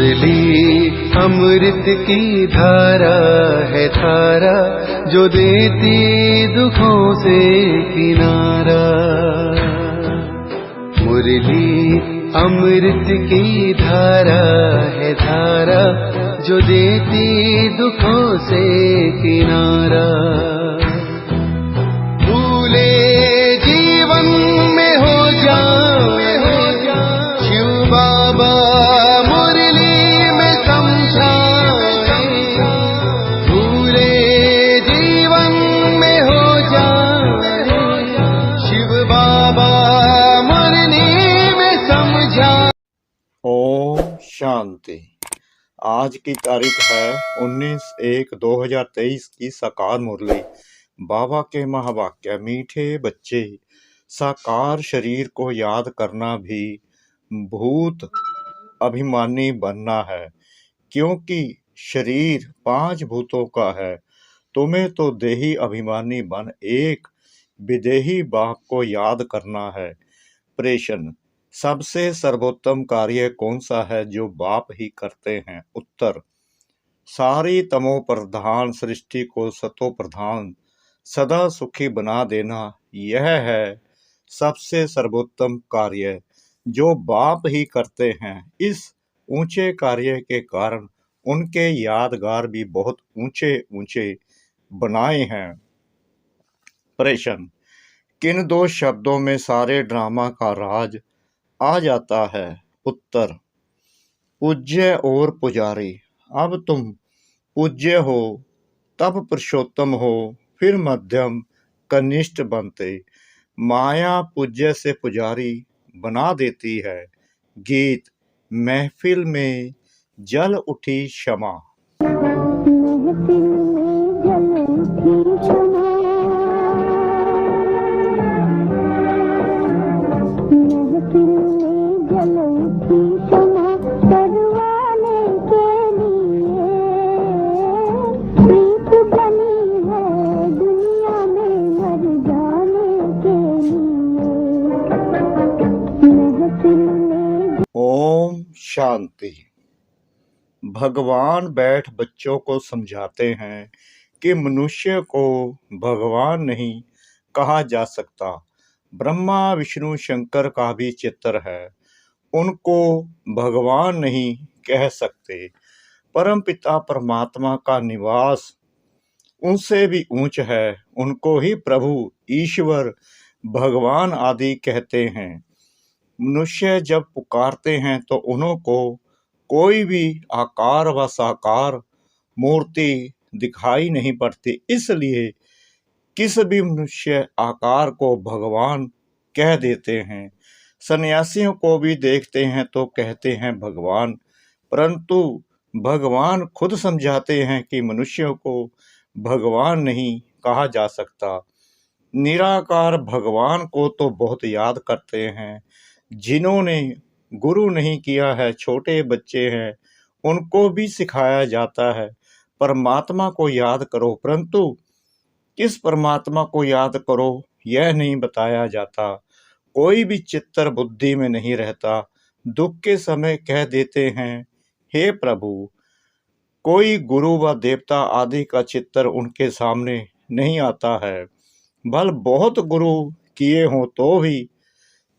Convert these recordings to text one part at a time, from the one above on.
मुरली अमृत की धारा है धारा, जो देती दुखों से किनारा। मुरली अमृत की धारा है धारा, जो देती दुखों से किनारा। भूले जीवन में हो जाए शिव बाबा मुरली में समझाए। भूले जीवन में हो जाए शिव बाबा मुरली में समझाए। ओम शांति। आज की तारीख है 19/1/2023 की साकार मुरली। बाबा के महावाक्य। मीठे बच्चे, साकार शरीर को याद करना भी भूत अभिमानी बनना है, क्योंकि शरीर 5 भूतों का है। तुम्हें तो देही अभिमानी बन एक विदेही बाप को याद करना है। प्रश्न: सबसे सर्वोत्तम कार्य कौन सा है जो बाप ही करते हैं? उत्तर: सारी तमो प्रधान सृष्टि को सतो प्रधान सदा सुखी बना देना, यह है सबसे सर्वोत्तम कार्य जो बाप ही करते हैं। इस ऊंचे कार्य के कारण उनके यादगार भी बहुत ऊंचे ऊंचे बनाए हैं। प्रश्न: किन 2 शब्दों में सारे ड्रामा का राज आ जाता है? उत्तर: पूज्य और पुजारी। अब तुम पूज्य हो, तब पुरुषोत्तम हो, फिर मध्यम कनिष्ठ बनते। माया पूज्य से पुजारी बना देती है। गीत: महफिल में जल उठी क्षमा। महफिल में जल उठी क्षमा, महफिल में जल उठी क्षमा, करवाने के लिए प्रीत बनी है दुनिया में मर जाने के लिए। महफिल में। ओम शांति। भगवान बैठ बच्चों को समझाते हैं कि मनुष्य को भगवान नहीं कहा जा सकता। ब्रह्मा विष्णु शंकर का भी चित्र है, उनको भगवान नहीं कह सकते। परमपिता परमात्मा का निवास उनसे भी ऊंच है, उनको ही प्रभु ईश्वर भगवान आदि कहते हैं। मनुष्य जब पुकारते हैं तो उनको कोई भी आकार व साकार मूर्ति दिखाई नहीं पड़ती, इसलिए किस भी मनुष्य आकार को भगवान कह देते हैं। सन्यासियों को भी देखते हैं तो कहते हैं भगवान, परंतु भगवान खुद समझाते हैं कि मनुष्यों को भगवान नहीं कहा जा सकता। निराकार भगवान को तो बहुत याद करते हैं। जिन्होंने गुरु नहीं किया है, छोटे बच्चे हैं, उनको भी सिखाया जाता है परमात्मा को याद करो, परंतु किस परमात्मा को याद करो यह नहीं बताया जाता। कोई भी चित्तर बुद्धि में नहीं रहता। दुख के समय कह देते हैं हे प्रभु। कोई गुरु व देवता आदि का चित्तर उनके सामने नहीं आता है। भल बहुत गुरु किए हों तो भी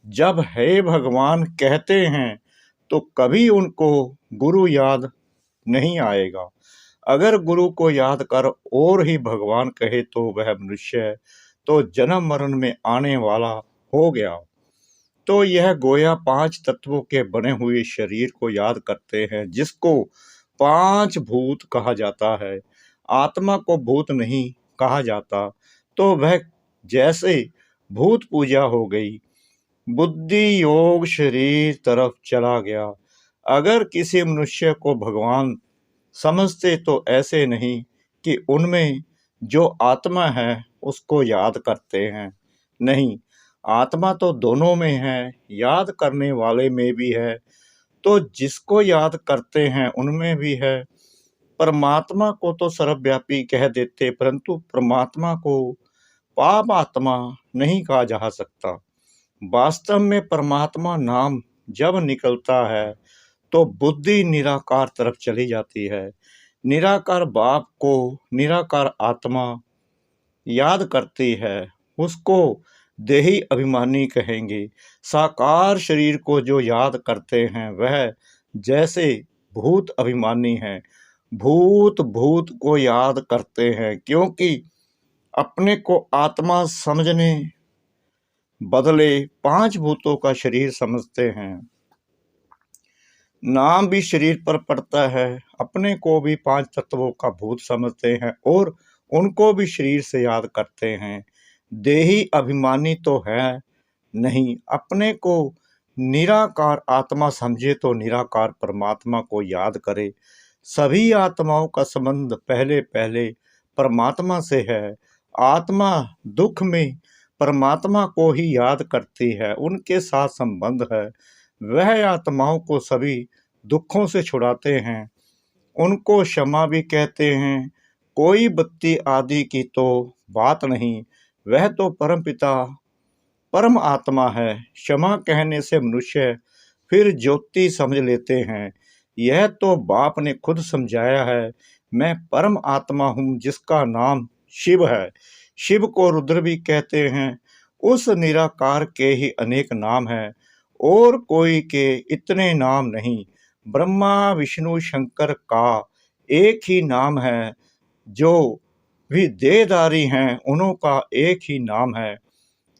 जब हे भगवान कहते हैं तो कभी उनको गुरु याद नहीं आएगा। अगर गुरु को याद कर और ही भगवान कहे तो वह मनुष्य तो जन्म मरण में आने वाला हो गया। तो यह गोया 5 तत्वों के बने हुए शरीर को याद करते हैं, जिसको 5 भूत कहा जाता है। आत्मा को भूत नहीं कहा जाता, तो वह जैसे भूत पूजा हो गई। बुद्धि योग शरीर तरफ चला गया। अगर किसी मनुष्य को भगवान समझते तो ऐसे नहीं कि उनमें जो आत्मा है उसको याद करते हैं। नहीं, आत्मा तो दोनों में है, याद करने वाले में भी है, तो जिसको याद करते हैं उनमें भी है। परमात्मा को तो सर्वव्यापी कह देते, परंतु परमात्मा को पाप आत्मा नहीं कहा जा सकता। वास्तव में परमात्मा नाम जब निकलता है तो बुद्धि निराकार तरफ चली जाती है। निराकार बाप को निराकार आत्मा याद करती है, उसको देही अभिमानी कहेंगे। साकार शरीर को जो याद करते हैं वह जैसे भूत अभिमानी हैं, भूत भूत को याद करते हैं, क्योंकि अपने को आत्मा समझने बदले 5 भूतों का शरीर समझते हैं। नाम भी शरीर पर पड़ता है, अपने को भी 5 तत्वों का भूत समझते हैं और उनको भी शरीर से याद करते हैं। देही अभिमानी तो है नहीं, अपने को निराकार आत्मा समझे तो निराकार परमात्मा को याद करे। सभी आत्माओं का संबंध पहले पहले परमात्मा से है। आत्मा दुख में परमात्मा को ही याद करती है, उनके साथ संबंध है। वह आत्माओं को सभी दुखों से छुड़ाते हैं, उनको क्षमा भी कहते हैं। कोई बत्ती आदि की तो बात नहीं, वह तो परमपिता परम आत्मा है। क्षमा कहने से मनुष्य फिर ज्योति समझ लेते हैं। यह तो बाप ने खुद समझाया है, मैं परम आत्मा हूँ जिसका नाम शिव है। शिव को रुद्र भी कहते हैं। उस निराकार के ही अनेक नाम हैं और कोई के इतने नाम नहीं। ब्रह्मा विष्णु शंकर का एक ही नाम है। जो भी देहधारी हैं उन्हों का एक ही नाम है।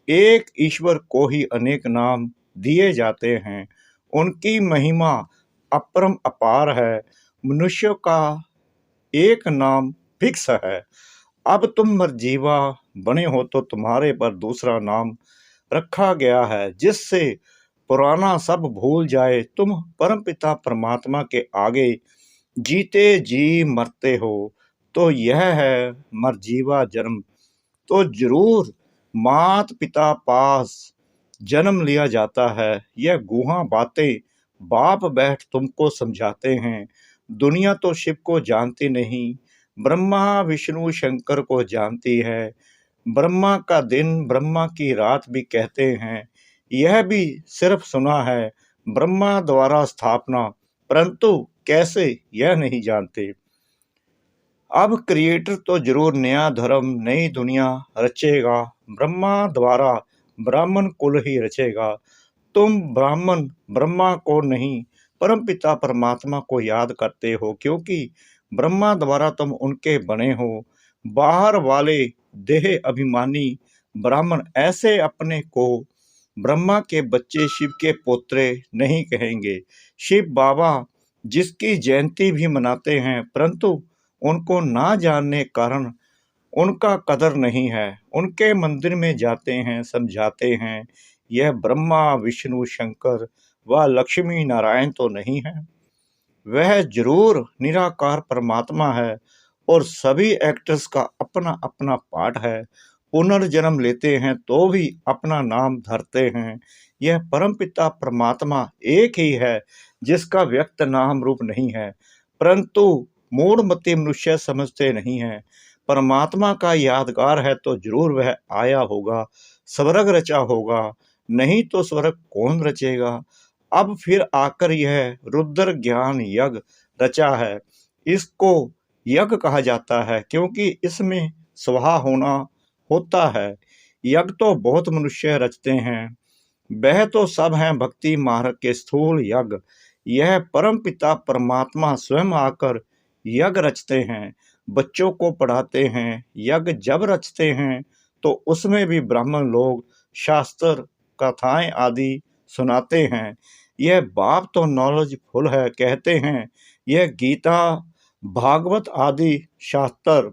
एक ईश्वर को ही अनेक नाम दिए जाते हैं। उनकी महिमा अपरम अपार है। मनुष्य का एक नाम फिक्स है। अब तुम मरजीवा बने हो तो तुम्हारे पर दूसरा नाम रखा गया है, जिससे पुराना सब भूल जाए। तुम परमपिता परमात्मा के आगे जीते जी मरते हो, तो यह है मरजीवा जन्म। तो जरूर मात पिता पास जन्म लिया जाता है। यह गुहा बातें बाप बैठ तुमको समझाते हैं। दुनिया तो शिव को जानती नहीं, ब्रह्मा विष्णु शंकर को जानती है। ब्रह्मा का दिन ब्रह्मा की रात भी कहते हैं। यह भी सिर्फ सुना है, ब्रह्मा द्वारा स्थापना, परंतु कैसे यह नहीं जानते। अब क्रिएटर तो जरूर नया धर्म नई दुनिया रचेगा। ब्रह्मा द्वारा ब्राह्मण कुल ही रचेगा। तुम ब्राह्मण ब्रह्मा को नहीं परमपिता परमात्मा को याद करते हो, क्योंकि ब्रह्मा द्वारा तुम उनके बने हो। बाहर वाले देह अभिमानी ब्राह्मण ऐसे अपने को ब्रह्मा के बच्चे शिव के पोत्रे नहीं कहेंगे। शिव बाबा जिसकी जयंती भी मनाते हैं, परंतु उनको ना जानने कारण उनका कदर नहीं है। उनके मंदिर में जाते हैं, समझाते हैं, यह ब्रह्मा विष्णु शंकर व लक्ष्मी नारायण तो नहीं है, वह जरूर निराकार परमात्मा है। और सभी एक्टर्स का अपना अपना पार्ट है। पुनर्जन्म लेते हैं तो भी अपना नाम धरते हैं। यह परमपिता परमात्मा एक ही है, जिसका व्यक्त नाम रूप नहीं है, परंतु मूढ़मती मनुष्य समझते नहीं हैं। परमात्मा का यादगार है तो जरूर वह आया होगा, स्वर्ग रचा होगा, नहीं तो स्वर्ग कौन रचेगा। अब फिर आकर यह रुद्र ज्ञान यज्ञ रचा है। इसको यज्ञ कहा जाता है क्योंकि इसमें स्वाहा होना होता है। यज्ञ तो बहुत मनुष्य रचते हैं, वह तो सब हैं भक्ति मार्ग के स्थूल यज्ञ। यह परम पिता परमात्मा स्वयं आकर यज्ञ रचते हैं, बच्चों को पढ़ाते हैं। यज्ञ जब रचते हैं तो उसमें भी ब्राह्मण लोग शास्त्र कथाएं आदि सुनाते हैं। यह बाप तो नॉलेजफुल है, कहते हैं यह गीता भागवत आदि शास्त्र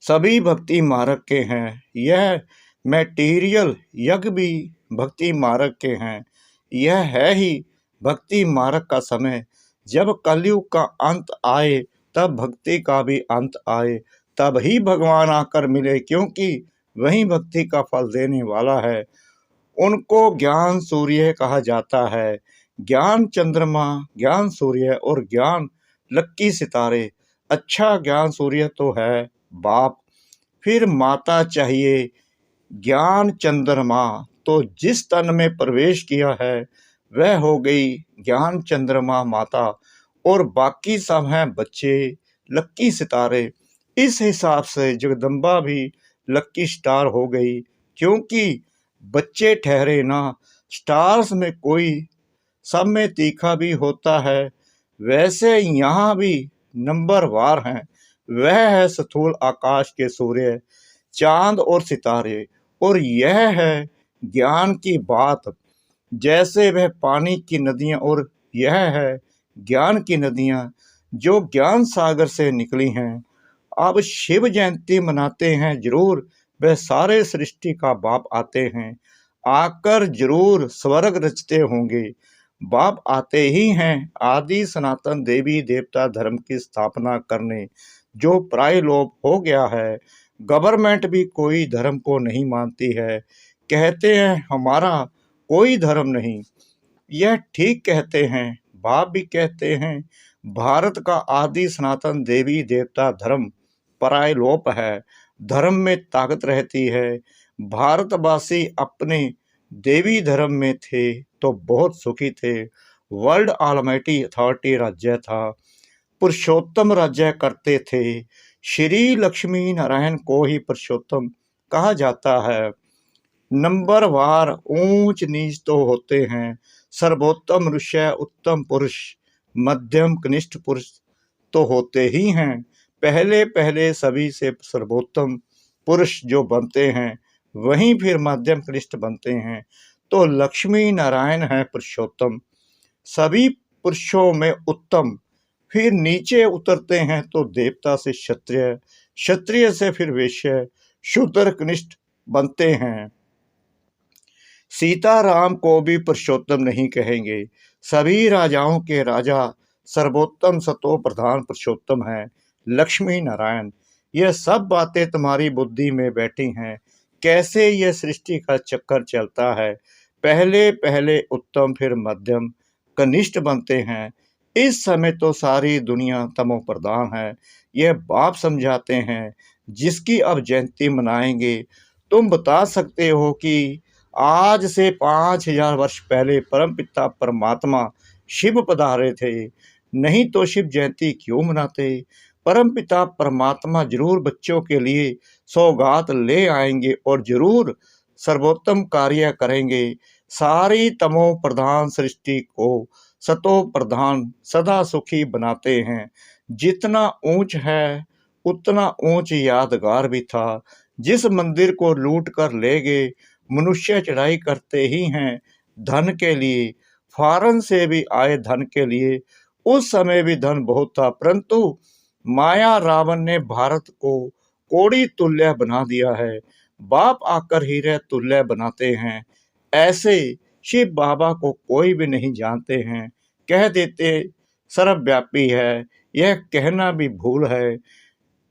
सभी भक्ति मार्ग के हैं। यह मैटीरियल यज्ञ भी भक्ति मार्ग के हैं। यह है ही भक्ति मार्ग का समय। जब कलयुग का अंत आए तब भक्ति का भी अंत आए, तब ही भगवान आकर मिले, क्योंकि वही भक्ति का फल देने वाला है। उनको ज्ञान सूर्य कहा जाता है। ज्ञान चंद्रमा, ज्ञान सूर्य और ज्ञान लक्की सितारे। अच्छा ज्ञान सूर्य तो है बाप, फिर माता चाहिए ज्ञान चंद्रमा। तो जिस तन में प्रवेश किया है वह हो गई ज्ञान चंद्रमा माता और बाकी सब हैं बच्चे लक्की सितारे। इस हिसाब से जगदम्बा भी लक्की स्टार हो गई, क्योंकि बच्चे ठहरे ना। स्टार्स में कोई सब में तीखा भी होता है, वैसे यहाँ भी नंबर वार हैं। वह है स्थूल आकाश के सूर्य, चांद और सितारे, और यह है ज्ञान की बात। जैसे वह पानी की नदियाँ, और यह है ज्ञान की नदियाँ जो ज्ञान सागर से निकली हैं। अब शिव जयंती मनाते हैं जरूर, वह सारे सृष्टि का बाप आते हैं, आकर जरूर स्वर्ग रचते होंगे। बाप आते ही हैं आदि सनातन देवी देवता धर्म की स्थापना करने, जो प्राय लोप हो गया है। गवर्नमेंट भी कोई धर्म को नहीं मानती है, कहते हैं हमारा कोई धर्म नहीं। यह ठीक कहते हैं, बाप भी कहते हैं भारत का आदि सनातन देवी देवता धर्म परायलोप है, धर्म में ताकत रहती है। भारतवासी अपने देवी धर्म में थे तो बहुत सुखी थे। वर्ल्ड ऑलमाइटी अथॉरिटी राज्य था, पुरुषोत्तम राज्य करते थे। श्री लक्ष्मी नारायण को ही पुरुषोत्तम कहा जाता है। नंबर वार ऊंच नीच तो होते हैं, सर्वोत्तम मनुष्य उत्तम पुरुष मध्यम कनिष्ठ पुरुष तो होते ही हैं। पहले पहले सभी से सर्वोत्तम पुरुष जो बनते हैं, वहीं फिर मध्यम कनिष्ठ बनते हैं। तो लक्ष्मी नारायण है पुरुषोत्तम, सभी पुरुषों में उत्तम। फिर नीचे उतरते हैं तो देवता से क्षत्रिय, क्षत्रिय से फिर वैश्य, शूद्र कनिष्ठ बनते हैं। सीताराम को भी पुरुषोत्तम नहीं कहेंगे, सभी राजाओं के राजा सर्वोत्तम सतो प्रधान पुरुषोत्तम है लक्ष्मी नारायण। यह सब बातें तुम्हारी बुद्धि में बैठी हैं, कैसे यह सृष्टि का चक्कर चलता है। पहले पहले उत्तम फिर मध्यम कनिष्ठ बनते हैं। इस समय तो सारी दुनिया तमो प्रधान है, यह बाप समझाते हैं, जिसकी अब जयंती मनाएंगे। तुम बता सकते हो कि आज से 5000 वर्ष पहले परमपिता परमात्मा शिव पधारे थे, नहीं तो शिव जयंती क्यों मनाते। परमपिता परमात्मा जरूर बच्चों के लिए सौगात ले आएंगे और जरूर सर्वोत्तम कार्य करेंगे। सारी तमो प्रधान सृष्टि को सतो प्रधान सदा सुखी बनाते हैं। जितना ऊंच है उतना ऊंच यादगार भी था। जिस मंदिर को लूट कर ले गए, मनुष्य चढ़ाई करते ही हैं धन के लिए, फॉरेन से भी आए धन के लिए। उस समय भी धन बहुत था, परंतु माया रावण ने भारत को कोड़ी तुल्य बना दिया है। बाप आकर हीरे तुल्य बनाते हैं। ऐसे शिव बाबा को कोई भी नहीं जानते हैं, कह देते सर्वव्यापी है, यह कहना भी भूल है।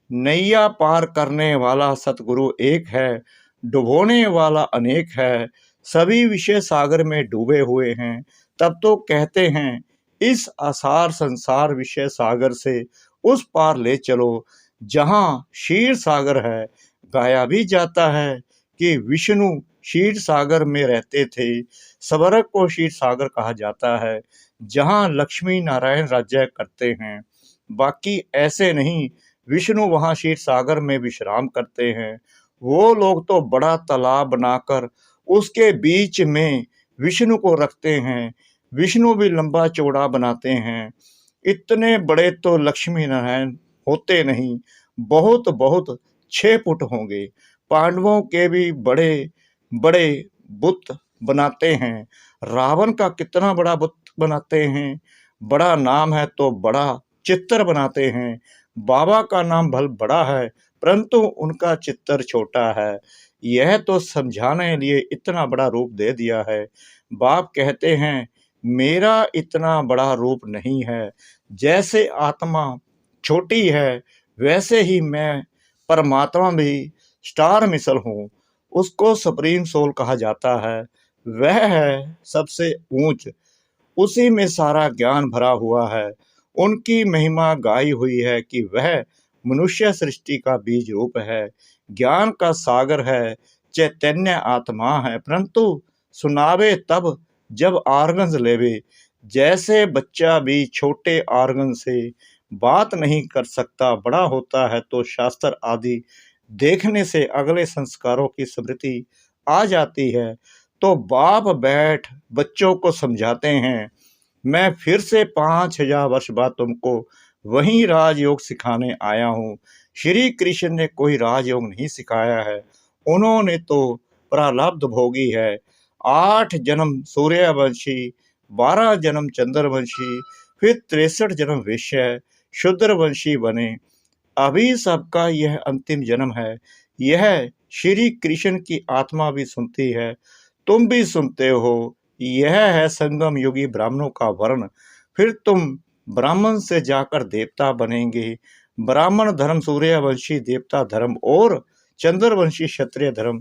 नैया पार करने वाला सतगुरु एक है, डुबोने वाला अनेक है। सभी विषय सागर में डूबे हुए हैं, तब तो कहते हैं इस आसार संसार विषय सागर से उस पार ले चलो जहाँ क्षीर सागर है। गाया भी जाता है कि विष्णु क्षीर सागर में रहते थे। स्वर्ग को क्षीर सागर कहा जाता है, जहाँ लक्ष्मी नारायण राज्य करते हैं। बाकी ऐसे नहीं, विष्णु वहाँ क्षीर सागर में विश्राम करते हैं। वो लोग तो बड़ा तालाब बनाकर उसके बीच में विष्णु को रखते हैं। विष्णु भी लंबा चौड़ा बनाते हैं। इतने बड़े तो लक्ष्मी नारायण होते नहीं, बहुत बहुत 6 फुट होंगे। पांडवों के भी बड़े बड़े बुत बनाते हैं। रावण का कितना बड़ा बुत बनाते हैं, बड़ा नाम है तो बड़ा चित्र बनाते हैं। बाबा का नाम भल बड़ा है, परंतु उनका चित्र छोटा है। यह तो समझाने लिए इतना बड़ा रूप दे दिया है। बाप कहते हैं मेरा इतना बड़ा रूप नहीं है। जैसे आत्मा छोटी है, वैसे ही मैं परमात्मा भी स्टार मिसल हूँ। उसको सुप्रीम सोल कहा जाता है। वह है सबसे ऊंच, उसी में सारा ज्ञान भरा हुआ है। उनकी महिमा गाई हुई है कि वह मनुष्य सृष्टि का बीज रूप है, ज्ञान का सागर है, चैतन्य आत्मा है। परंतु सुनावे तब जब आर्गन्स लेवे, जैसे बच्चा भी छोटे आर्गन से बात नहीं कर सकता, बड़ा होता है तो शास्त्र आदि देखने से अगले संस्कारों की स्मृति आ जाती है, तो बाप बैठ बच्चों को समझाते हैं। मैं फिर से 5000 वर्ष बाद तुमको वही राजयोग सिखाने आया हूँ। श्री कृष्ण ने कोई राजयोग नहीं सिखाया है, उन्होंने तो प्रारब्ध भोगी है। 8 जन्म सूर्यवंशी, 12 जन्म चंद्रवंशी, फिर 63 जन्म वैश्य शूद्रवंशी बने। अभी सबका यह अंतिम जन्म है। यह श्री कृष्ण की आत्मा भी सुनती है, तुम भी सुनते हो। यह है संगम युगी ब्राह्मणों का वर्ण। फिर तुम ब्राह्मण से जाकर देवता बनेंगे। ब्राह्मण धर्म सूर्यवंशी देवता धर्म और चंद्रवंशी क्षत्रिय धर्म,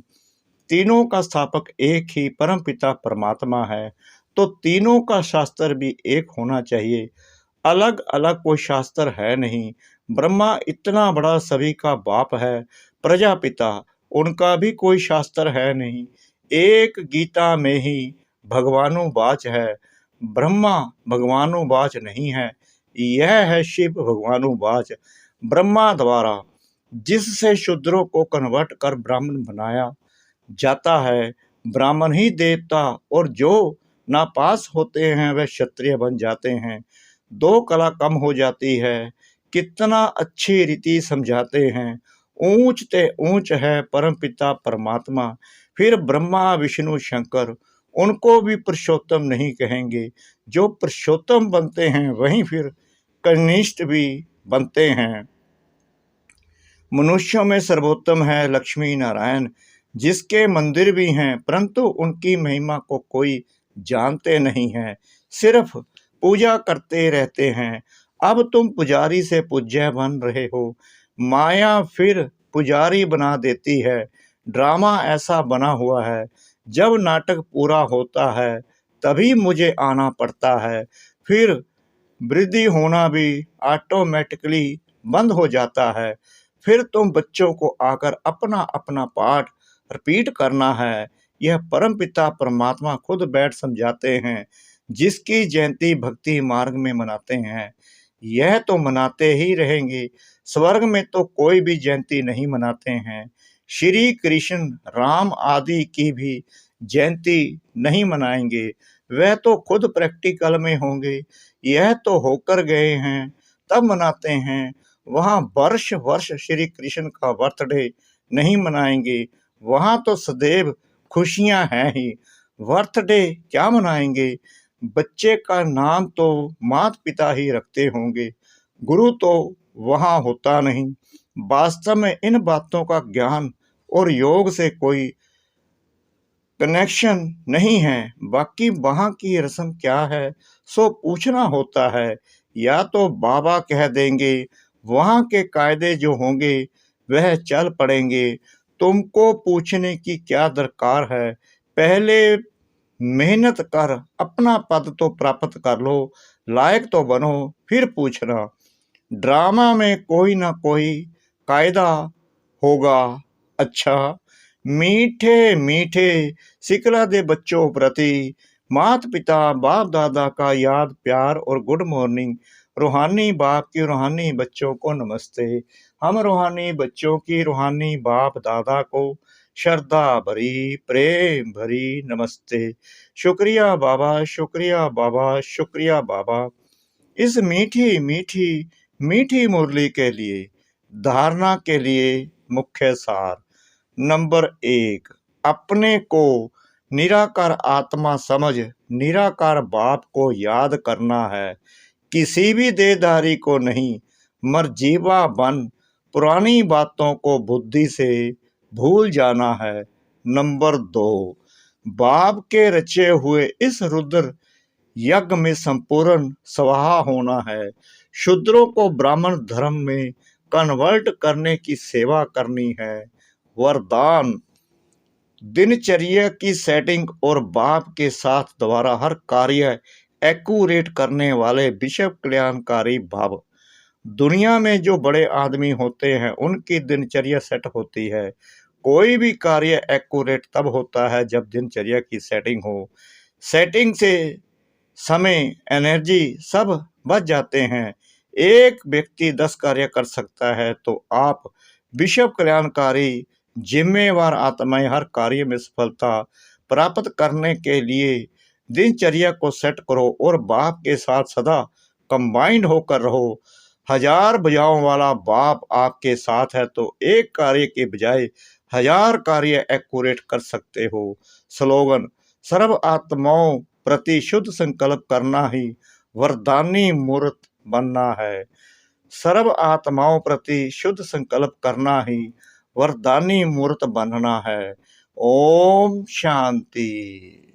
तीनों का स्थापक एक ही परम पिता परमात्मा है, तो तीनों का शास्त्र भी एक होना चाहिए। अलग अलग कोई शास्त्र है नहीं। ब्रह्मा इतना बड़ा सभी का बाप है, प्रजापिता, उनका भी कोई शास्त्र है नहीं। एक गीता में ही भगवानुवाच है, ब्रह्मा भगवानुवाच नहीं है। यह है शिव भगवानुवाच, ब्रह्मा द्वारा, जिससे शूद्रों को कन्वर्ट कर ब्राह्मण बनाया जाता है। ब्राह्मण ही देवता, और जो नापास होते हैं वह क्षत्रिय बन जाते हैं। 2 कला कम हो जाती है। कितना अच्छी रीति समझाते हैं। ऊंच ते ऊंच है परम पिता परमात्मा, फिर ब्रह्मा विष्णु शंकर, उनको भी पुरुषोत्तम नहीं कहेंगे। जो पुरुषोत्तम बनते हैं वहीं फिर कनिष्ठ भी बनते हैं। मनुष्यों में सर्वोत्तम है लक्ष्मी नारायण, जिसके मंदिर भी हैं, परंतु उनकी महिमा को कोई जानते नहीं है, सिर्फ पूजा करते रहते हैं। अब तुम पुजारी से पूज्य बन रहे हो, माया फिर पुजारी बना देती है। ड्रामा ऐसा बना हुआ है, जब नाटक पूरा होता है तभी मुझे आना पड़ता है, फिर वृद्धि होना भी ऑटोमेटिकली बंद हो जाता है। फिर तुम बच्चों को आकर अपना अपना पाठ रिपीट करना है। यह परमपिता परमात्मा खुद बैठ समझाते हैं, जिसकी जयंती भक्ति मार्ग में मनाते हैं। यह तो मनाते ही रहेंगे, स्वर्ग में तो कोई भी जयंती नहीं मनाते हैं। श्री कृष्ण राम आदि की भी जयंती नहीं मनाएंगे, वह तो खुद प्रैक्टिकल में होंगे। यह तो होकर गए हैं तब मनाते हैं। वहाँ वर्ष वर्ष श्री कृष्ण का बर्थडे नहीं मनाएंगे, वहाँ तो सदैव खुशियाँ हैं ही। बर्थडे क्या मनाएंगे? बच्चे का नाम तो माता पिता ही रखते होंगे, गुरु तो वहाँ होता नहीं। वास्तव में इन बातों का ज्ञान और योग से कोई कनेक्शन नहीं है। बाकी वहाँ की रस्म क्या है सो पूछना होता है, या तो बाबा कह देंगे, वहाँ के कायदे जो होंगे वह चल पड़ेंगे। तुमको पूछने की क्या दरकार है? पहले मेहनत कर, अपना पद तो प्राप्त कर लो, लायक तो बनो, फिर पूछना। ड्रामा में कोई ना कोई कायदा होगा। अच्छा, मीठे मीठे सिखला दे बच्चों प्रति माता पिता बाप दादा का याद प्यार और गुड मॉर्निंग। रूहानी बाप की रूहानी बच्चों को नमस्ते। हम रूहानी बच्चों की रूहानी बाप दादा को श्रद्धा भरी प्रेम भरी नमस्ते। शुक्रिया बाबा, शुक्रिया बाबा, शुक्रिया बाबा। इस मीठी मीठी मीठी मुरली के लिए, धारणा के लिए मुख्य सार। नंबर 1, अपने को निराकार आत्मा समझ निराकार बाप को याद करना है, किसी भी देहधारी को नहीं। मरजीवा बन पुरानी बातों को बुद्धि से भूल जाना है। नंबर 2, बाप के रचे हुए इस रुद्र यज्ञ में संपूर्ण स्वाहा होना है। शूद्रों को ब्राह्मण धर्म में कन्वर्ट करने की सेवा करनी है। वरदान, दिनचर्या की सेटिंग और बाप के साथ द्वारा हर कार्य एक्यूरेट करने वाले विश्व कल्याणकारी भाव। दुनिया में जो बड़े आदमी होते हैं उनकी दिनचर्या सेट होती है। कोई भी कार्य एक्यूरेट तब होता है जब दिनचर्या की सेटिंग हो। सेटिंग से समय, एनर्जी सब बच जाते हैं। एक व्यक्ति 10 कार्य कर सकता है, तो आप विश्व कल्याणकारी जिम्मेवार आत्माएं हर कार्य में सफलता प्राप्त करने के लिए दिनचर्या को सेट करो और बाप के साथ सदा कंबाइंड होकर रहो। 1000 भुजाओं वाला बाप आपके साथ है, तो एक कार्य के बजाय 1000 कार्य एक्यूरेट कर सकते हो। स्लोगन: सर्व आत्माओं प्रति शुद्ध संकल्प करना ही वरदानी मूर्त बनना है। सर्व आत्माओं प्रति शुद्ध संकल्प करना ही वरदानी मूर्त बनना है। ओम शांति।